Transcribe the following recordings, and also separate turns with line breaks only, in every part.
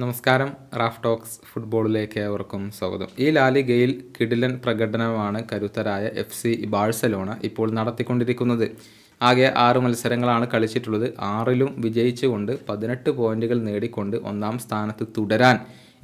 നമസ്കാരം. Raf talks ഫുട്ബോളിലേക്ക് ഏവർക്കും സ്വാഗതം. ഈ ലാലിഗയിൽ കിടിലൻ പ്രകടനമാണ് കരുത്തരായ FC ബാഴ്സലോണ ഇപ്പോൾ നടത്തിക്കൊണ്ടിരിക്കുന്നത്. ആകെ 6 മത്സരങ്ങളാണ് കളിച്ചിട്ടുള്ളത്. 6ലും വിജയിച്ചുകൊണ്ട് 18 പോയിന്റുകൾ നേടിക്കൊണ്ട് ഒന്നാം സ്ഥാനത്ത് തുടരാൻ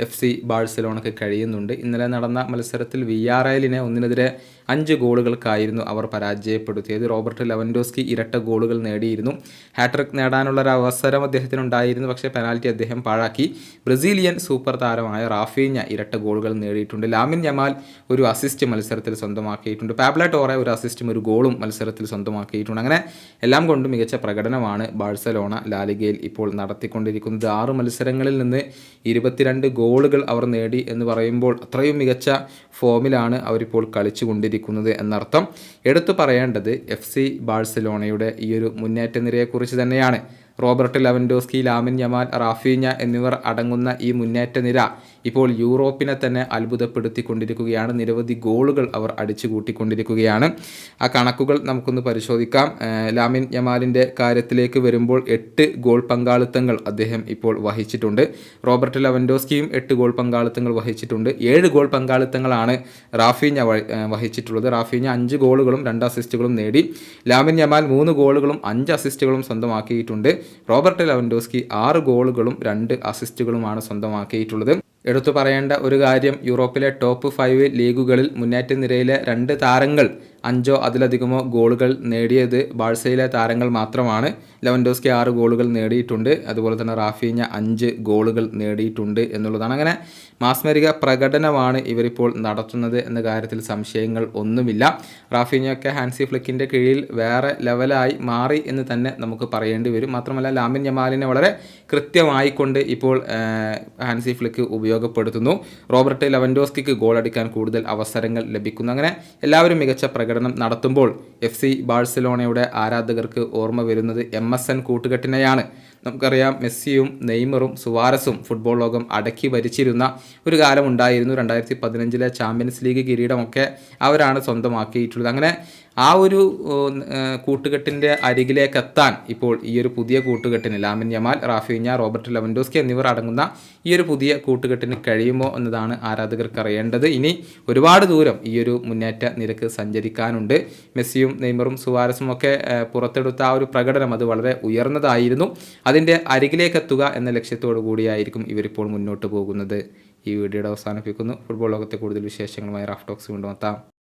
FC ബാഴ്സലോണയ്ക്ക് കഴിയുന്നുണ്ട്. ഇന്നലെ നടന്ന മത്സരത്തിൽ വിയ്യാറയലിനെ 1-5 ഗോളുകൾക്കായിരുന്നു അവർ പരാജയപ്പെടുത്തിയത്. റോബർട്ട് ലെവൻഡോസ്കി ഇരട്ട ഗോളുകൾ നേടിയിരുന്നു. ഹാട്രിക് നേടാനുള്ള ഒരു അവസരം അദ്ദേഹത്തിനുണ്ടായിരുന്നു, പക്ഷേ പെനാൽറ്റി അദ്ദേഹം പാഴാക്കി. ബ്രസീലിയൻ സൂപ്പർ താരമായ റാഫീഞ്ഞ ഇരട്ട ഗോളുകൾ നേടിയിട്ടുണ്ട്. ലാമിൻ യമാൽ ഒരു അസിസ്റ്റ് മത്സരത്തിൽ സ്വന്തമാക്കിയിട്ടുണ്ട്. പാബ്ലോ ടോറെ ഒരു അസിസ്റ്റും ഒരു ഗോളും മത്സരത്തിൽ സ്വന്തമാക്കിയിട്ടുണ്ട്. അങ്ങനെ എല്ലാം കൊണ്ടും മികച്ച പ്രകടനമാണ് ബാഴ്സലോണ ലാലിഗയിൽ ഇപ്പോൾ നടത്തിക്കൊണ്ടിരിക്കുന്നത്. 6 മത്സരങ്ങളിൽ നിന്ന് 22 ഗോളുകൾ അവർ നേടി എന്ന് പറയുമ്പോൾ അത്രയും മികച്ച ഫോമിലാണ് അവരിപ്പോൾ കളിച്ചു കൊണ്ടിരിക്കുന്നത് എന്നർത്ഥം. എടുത്തു പറയേണ്ടത് FC ബാഴ്സലോണയുടെ ഈ ഒരു മുന്നേറ്റ നിരയെക്കുറിച്ച് തന്നെയാണ്. Robert Lewandowski, lamin Yamal, Raphinha എന്നിവർ അടങ്ങുന്ന ഈ മുന്നേറ്റ നിര ഇപ്പോൾ യൂറോപ്പിനെ തന്നെ അത്ഭുതപ്പെടുത്തിക്കൊണ്ടിരിക്കുകയാണ്. നിരവധി ഗോളുകൾ അവർ അടിച്ചു കൂട്ടിക്കൊണ്ടിരിക്കുകയാണ്. ആ കണക്കുകൾ നമുക്കൊന്ന് പരിശോധിക്കാം. ലാമിൻ യമാലിൻ്റെ കാര്യത്തിലേക്ക് വരുമ്പോൾ 8 ഗോൾ പങ്കാളിത്തങ്ങൾ അദ്ദേഹം ഇപ്പോൾ വഹിച്ചിട്ടുണ്ട്. റോബർട്ട് ലെവൻഡോസ്കിയും 8 ഗോൾ പങ്കാളിത്തങ്ങൾ വഹിച്ചിട്ടുണ്ട്. 7 ഗോൾ പങ്കാളിത്തങ്ങളാണ് റാഫീഞ്ഞ വഹിച്ചിട്ടുള്ളത്. റാഫീഞ്ഞ 5 ഗോളുകളും 2 അസിസ്റ്റുകളും നേടി. ലാമിൻ യമാൽ 3 ഗോളുകളും 5 അസിസ്റ്റുകളും സ്വന്തമാക്കിയിട്ടുണ്ട്. Robert Lewandowski 6 ഗോളുകളും 2 അസിസ്റ്റുകളുമാണ് സ്വന്തമാക്കിയിട്ടുള്ളത്. എടുത്തു പറയേണ്ട ഒരു കാര്യം, യൂറോപ്പിലെ ടോപ്പ് 5 ലീഗുകളിൽ മുന്നേറ്റ നിരയിലെ 2 താരങ്ങൾ 5 അതിലധികമോ ഗോളുകൾ നേടിയത് ബാഴ്സയിലെ താരങ്ങൾ മാത്രമാണ്. ലെവൻഡോസ്കി 6 ഗോളുകൾ നേടിയിട്ടുണ്ട്. അതുപോലെ തന്നെ റാഫീഞ്ഞ 5 ഗോളുകൾ നേടിയിട്ടുണ്ട് എന്നുള്ളതാണ്. അങ്ങനെ മാസ്മരിക പ്രകടനമാണ് ഇവരിപ്പോൾ നടത്തുന്നത് എന്ന കാര്യത്തിൽ സംശയങ്ങൾ ഒന്നുമില്ല. റാഫീഞ്ഞയൊക്കെ ഹാൻസി ഫ്ലിക്കിൻ്റെ കീഴിൽ വേറെ ലെവലായി മാറി എന്ന് തന്നെ നമുക്ക് പറയേണ്ടി വരും. മാത്രമല്ല ലാമിൻ യമാലിനെ വളരെ കൃത്യമായിക്കൊണ്ട് ഇപ്പോൾ ഹാൻസി ഫ്ലിക്ക് ഉപയോഗപ്പെടുത്തുന്നു. റോബർട്ട് ലെവൻഡോസ്കിക്ക് ഗോളടിക്കാൻ കൂടുതൽ അവസരങ്ങൾ ലഭിക്കുന്നു. അങ്ങനെ എല്ലാവരും മികച്ച പ്രകടനം നടത്തുമ്പോൾ FC ബാഴ്സലോണയുടെ ആരാധകർക്ക് ഓർമ്മ വരുന്നത് MSN കൂട്ടുകെട്ടിനെയാണ്. നമുക്കറിയാം, മെസ്സിയും നെയ്മറും സുവാരസും ഫുട്ബോൾ ലോകം അടക്കി ഭരിച്ചിരുന്ന ഒരു കാലം ഉണ്ടായിരുന്നു. 2015 ചാമ്പ്യൻസ് ലീഗ് കിരീടമൊക്കെ അവരാണ് സ്വന്തമാക്കിയിട്ടുള്ളത്. അങ്ങനെ ആ ഒരു കൂട്ടുകെട്ടിൻ്റെ അരികിലേക്ക് എത്താൻ ഇപ്പോൾ ഈ ഒരു പുതിയ കൂട്ടുകെട്ടിന് Lamine Yamal, Raphinha, Robert Lewandowski എന്നിവർ അടങ്ങുന്ന ഈ ഒരു പുതിയ കൂട്ടുകെട്ടിന് കഴിയുമോ എന്നതാണ് ആരാധകർക്ക് അറിയേണ്ടത്. ഇനി ഒരുപാട് ദൂരം ഈ ഒരു മുന്നേറ്റ നിരക്ക് സഞ്ചരിക്കാനുണ്ട്. മെസ്സിയും നെയ്മറും സുവാരസും ഒക്കെ പുറത്തെടുത്ത ആ ഒരു പ്രകടനം അത് വളരെ ഉയർന്നതായിരുന്നു. അതിൻ്റെ അരികിലേക്ക് എത്തുക എന്ന ലക്ഷ്യത്തോടു കൂടിയായിരിക്കും ഇവരിപ്പോൾ മുന്നോട്ട് പോകുന്നത്. ഈ വീഡിയോയുടെ അവസാനിപ്പിക്കുന്നു. ഫുട്ബോൾ ലോകത്തെ കൂടുതൽ വിശേഷങ്ങളുമായി റാഫ് ടോക്സ് കൊണ്ടുവെത്താം.